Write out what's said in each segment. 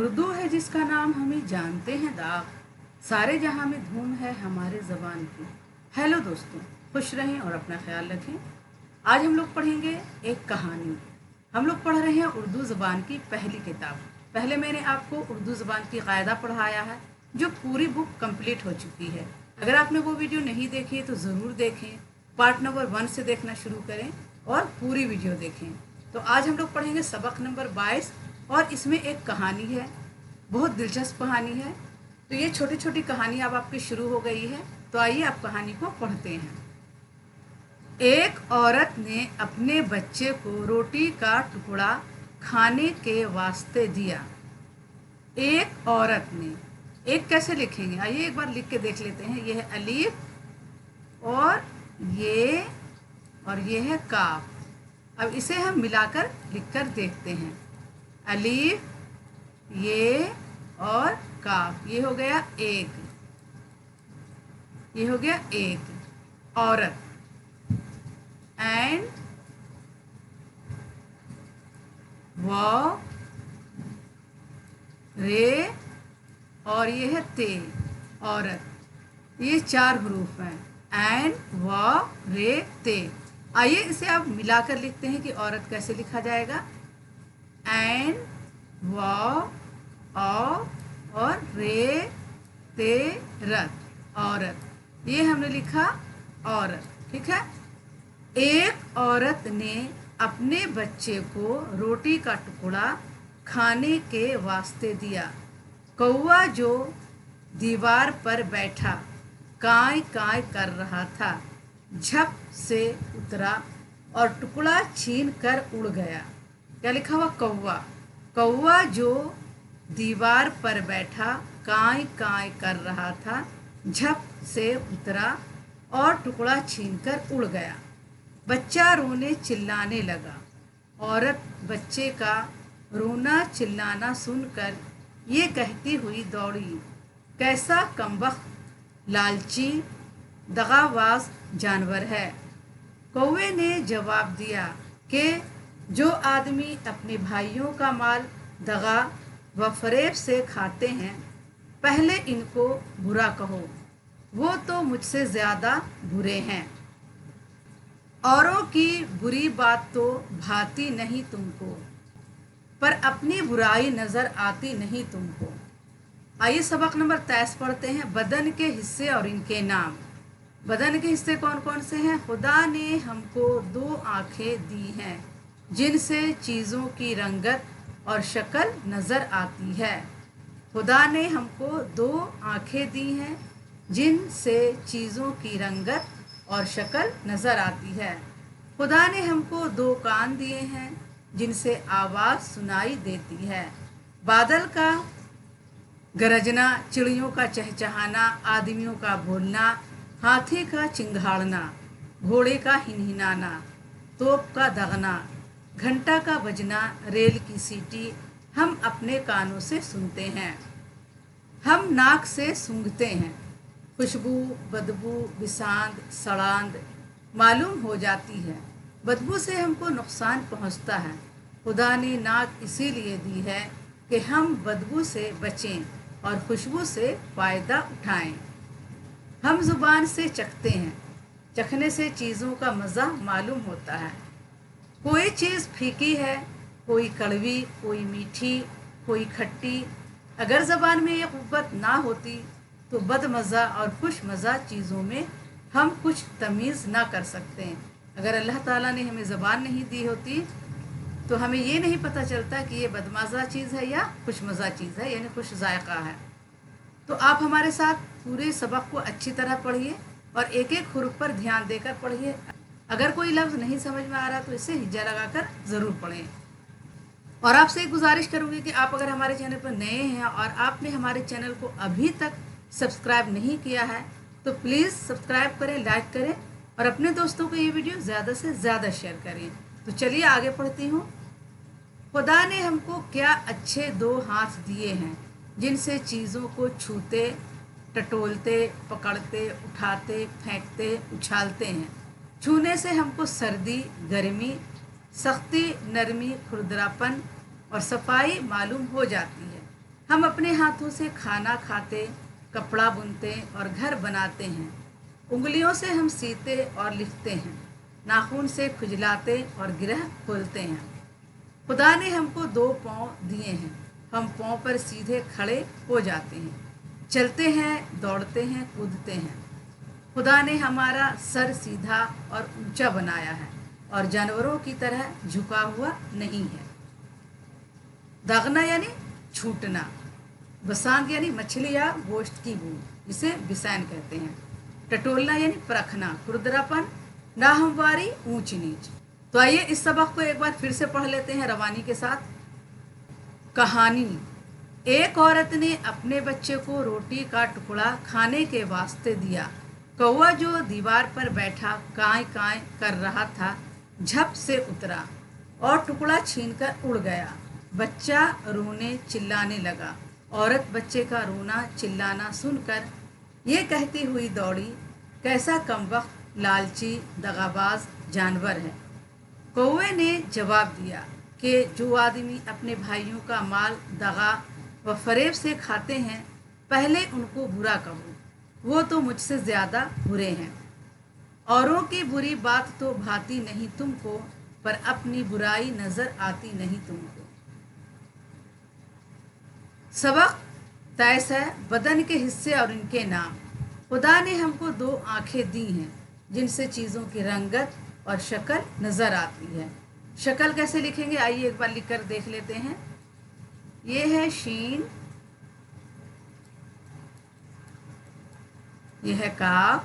उर्दू है जिसका नाम हमें जानते हैं दाग, सारे जहां में धूम है हमारे ज़बान की। हेलो दोस्तों, खुश रहें और अपना ख्याल रखें। आज हम लोग पढ़ेंगे एक कहानी। हम लोग पढ़ रहे हैं उर्दू ज़बान की पहली किताब। पहले मैंने आपको उर्दू ज़बान की कायदा पढ़ाया है, जो पूरी बुक कंप्लीट हो चुकी है। अगर आपने वो वीडियो नहीं देखी है तो ज़रूर देखें। पार्ट नंबर 1 से देखना शुरू करें और पूरी वीडियो देखें। तो आज हम लोग पढ़ेंगे सबक नंबर 22 और इसमें एक कहानी है, बहुत दिलचस्प कहानी है। तो ये छोटी छोटी कहानी अब आपकी शुरू हो गई है, तो आइए आप कहानी को पढ़ते हैं। एक औरत ने अपने बच्चे को रोटी का टुकड़ा खाने के वास्ते दिया। एक औरत ने, एक कैसे लिखेंगे आइए एक बार लिख के देख लेते हैं। ये है अलीफ और ये है काफ। अब इसे हम मिलाकर लिखकर देखते हैं। अलीफ, ये और काफ, ये हो गया एक, ये हो गया एक औरत। एंड वो, रे और ये है ते, औरत। ये 4 हरूफ हैं, एंड व रे ते। आइए इसे अब मिलाकर लिखते हैं कि औरत कैसे लिखा जाएगा। एंड व और रे ते रत, औरत। ये हमने लिखा औरत, ठीक है। एक औरत ने अपने बच्चे को रोटी का टुकड़ा खाने के वास्ते दिया। कौवा जो दीवार पर बैठा कांय कांय कर रहा था, झप से उतरा और टुकड़ा छीन कर उड़ गया। क्या लिखा हुआ? कौवा। कौवा जो दीवार पर बैठा कांय कांय कर रहा था, झप से उतरा और टुकड़ा छीनकर उड़ गया। बच्चा रोने चिल्लाने लगा। औरत बच्चे का रोना चिल्लाना सुनकर ये कहती हुई दौड़ी, कैसा कमबख्त लालची दगाबाज जानवर है। कौवे ने जवाब दिया कि जो आदमी अपने भाइयों का माल दगा व फरेब से खाते हैं, पहले इनको बुरा कहो, वो तो मुझसे ज़्यादा बुरे हैं। औरों की बुरी बात तो भाती नहीं तुमको, पर अपनी बुराई नज़र आती नहीं तुमको। आइए सबक नंबर 23 पढ़ते हैं। बदन के हिस्से और इनके नाम। बदन के हिस्से कौन कौन से हैं? खुदा ने हमको 2 आँखें दी हैं, जिनसे चीज़ों की रंगत और शक्ल नज़र आती है। खुदा ने हमको 2 आँखें दी हैं, जिनसे चीज़ों की रंगत और शक्ल नज़र आती है। खुदा ने हमको 2 कान दिए हैं, जिनसे आवाज़ सुनाई देती है। बादल का गरजना, चिड़ियों का चहचहाना, आदमियों का बोलना, हाथी का चिंघाड़ना, घोड़े का हिनहिनाना, तोप का दगना, घंटा का बजना, रेल की सीटी हम अपने कानों से सुनते हैं। हम नाक से सूंघते हैं। खुशबू, बदबू, बिसांद, सड़ांद मालूम हो जाती है। बदबू से हमको नुकसान पहुंचता है। खुदा ने नाक इसीलिए दी है कि हम बदबू से बचें और खुशबू से फ़ायदा उठाएं। हम ज़ुबान से चखते हैं। चखने से चीज़ों का मज़ा मालूम होता है। कोई चीज़ फीकी है, कोई कड़वी, कोई मीठी, कोई खट्टी। अगर ज़बान में ये क़ुव्वत ना होती तो बदमज़ा और खुश मज़ा चीज़ों में हम कुछ तमीज़ ना कर सकते। अगर अल्लाह ताला ने हमें ज़बान नहीं दी होती तो हमें ये नहीं पता चलता कि ये बदमज़ा चीज़ है या खुशमज़ा चीज़ है, यानी खुश जायका है। तो आप हमारे साथ पूरे सबक को अच्छी तरह पढ़िए और एक एक हुरूफ पर ध्यान देकर पढ़िए। अगर कोई लफ्ज़ नहीं समझ में आ रहा तो इसे हिज्जा लगाकर ज़रूर पढ़ें। और आपसे एक गुजारिश करूँगी कि आप अगर हमारे चैनल पर नए हैं और आपने हमारे चैनल को अभी तक सब्सक्राइब नहीं किया है तो प्लीज़ सब्सक्राइब करें, लाइक करें और अपने दोस्तों को ये वीडियो ज़्यादा से ज़्यादा शेयर करें। तो चलिए आगे पढ़ती हूँ। खुदा ने हमको क्या अच्छे 2 हाथ दिए हैं, जिनसे चीज़ों को छूते, टटोलते, पकड़ते, उठाते, फेंकते, उछालते हैं। छूने से हमको सर्दी, गर्मी, सख्ती, नरमी, खुरदरापन और सफाई मालूम हो जाती है। हम अपने हाथों से खाना खाते, कपड़ा बुनते और घर बनाते हैं। उंगलियों से हम सीते और लिखते हैं। नाखून से खुजलाते और गिरह खोलते हैं। खुदा ने हमको 2 पाँव दिए हैं। हम पाँव पर सीधे खड़े हो जाते हैं, चलते हैं, दौड़ते हैं, कूदते हैं। खुदा ने हमारा सर सीधा और ऊंचा बनाया है और जानवरों की तरह झुका हुआ नहीं है। दागना यानी छूटना, बसांग यानी मछली या गोश्त की बूंद, जिसे बिसैन कहते हैं। टटोलना यानी परखना, खुरदरापन, नाहमवारी, ऊंच नीच। तो आइए इस सबक को एक बार फिर से पढ़ लेते हैं रवानी के साथ। कहानी। एक औरत ने अपने बच्चे को रोटी का टुकड़ा खाने के वास्ते दिया। कौवा जो दीवार पर बैठा कांय कांय कर रहा था, झप से उतरा और टुकड़ा छीनकर उड़ गया। बच्चा रोने चिल्लाने लगा। औरत बच्चे का रोना चिल्लाना सुनकर ये कहती हुई दौड़ी, कैसा कमबख्त, लालची, दगाबाज जानवर है। कौवे ने जवाब दिया कि जो आदमी अपने भाइयों का माल दगा व फरेब से खाते हैं, पहले उनको बुरा कहो, वो तो मुझसे ज़्यादा बुरे हैं। औरों की बुरी बात तो भाती नहीं तुमको, पर अपनी बुराई नज़र आती नहीं तुमको। सबक तैस है, बदन के हिस्से और इनके नाम। खुदा ने हमको 2 आँखें दी हैं, जिनसे चीज़ों की रंगत और शक्ल नज़र आती है। शक्ल कैसे लिखेंगे, आइए एक बार लिख कर देख लेते हैं। ये है शीन, ये है काफ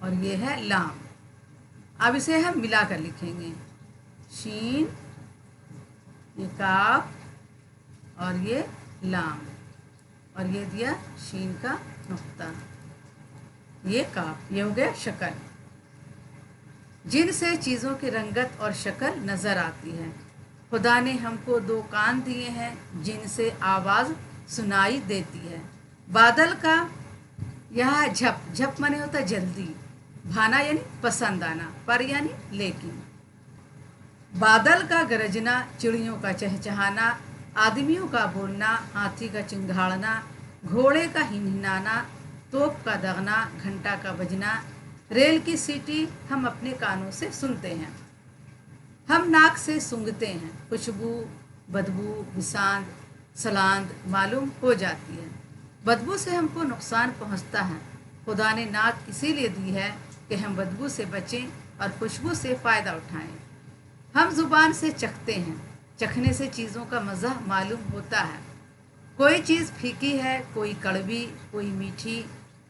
और ये है लाम। अब इसे हम मिलाकर लिखेंगे। शीन, ये काफ और ये लाम, और ये दिया शीन का नुक्ता, ये काफ। ये हो गया शक्ल, जिनसे चीज़ों की रंगत और शक्ल नज़र आती है। खुदा ने हमको 2 कान दिए हैं, जिनसे आवाज़ सुनाई देती है। बादल का यहाँ झप, झप माने होता जल्दी, भाना यानी पसंद आना, पर यानी लेकिन। बादल का गरजना, चिड़ियों का चहचहाना, आदमियों का बोलना, हाथी का चिंघाड़ना, घोड़े का हिनहिनाना, तोप का दगना, घंटा का बजना, रेल की सीटी हम अपने कानों से सुनते हैं। हम नाक से सूंघते हैं, खुशबू, बदबू, बिसांद, सलांद मालूम हो जाती है। बदबू से हमको नुकसान पहुंचता है। खुदा ने नाक इसीलिए दी है कि हम बदबू से बचें और खुशबू से फ़ायदा उठाएं। हम ज़ुबान से चखते हैं, चखने से चीज़ों का मज़ा मालूम होता है। कोई चीज़ फीकी है, कोई कड़वी, कोई मीठी,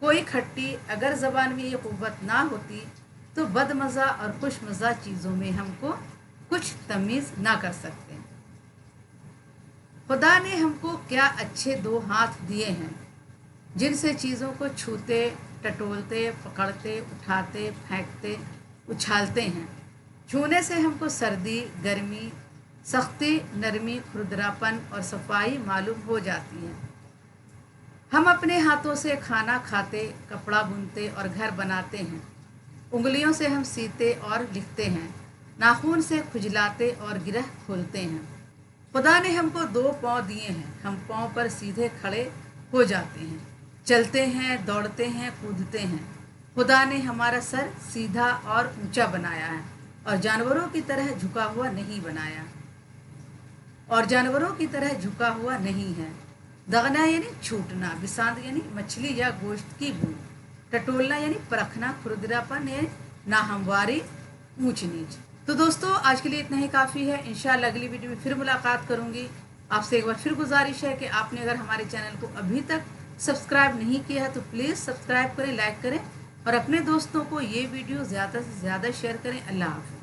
कोई खट्टी। अगर ज़बान में ये क़ुव्वत ना होती तो बदमज़ा और खुशमज़ा चीज़ों में हमको कुछ तमीज़ ना कर सकते। खुदा ने हमको क्या अच्छे 2 हाथ दिए हैं, जिनसे चीज़ों को छूते, टटोलते, पकड़ते, उठाते, फेंकते, उछालते हैं। छूने से हमको सर्दी, गर्मी, सख्ती, नरमी, खुरदरापन और सफाई मालूम हो जाती है। हम अपने हाथों से खाना खाते, कपड़ा बुनते और घर बनाते हैं। उंगलियों से हम सीते और लिखते हैं। नाखून से खुजलाते और गिरह खोलते हैं। खुदा ने हमको 2 पाँव दिए हैं। हम पाँव पर सीधे खड़े हो जाते हैं, चलते हैं, दौड़ते हैं, कूदते हैं। खुदा ने हमारा सर सीधा और ऊंचा बनाया है और जानवरों की तरह झुका हुआ नहीं बनाया, और जानवरों की तरह झुका हुआ नहीं है। दगना यानी छूटना, बिसांद यानी मछली या गोश्त की बूंद, टटोलना यानी परखना, खुरदरापन यानी नाहमवारी, ऊंच नीच। तो दोस्तों आज के लिए इतना ही काफ़ी है। इंशाअल्लाह अगली वीडियो में फिर मुलाकात करूंगी। आपसे एक बार फिर गुजारिश है कि आपने अगर हमारे चैनल को अभी तक सब्सक्राइब नहीं किया है तो प्लीज़ सब्सक्राइब करें, लाइक करें और अपने दोस्तों को ये वीडियो ज़्यादा से ज़्यादा शेयर करें। अल्लाह हाफ़िज़।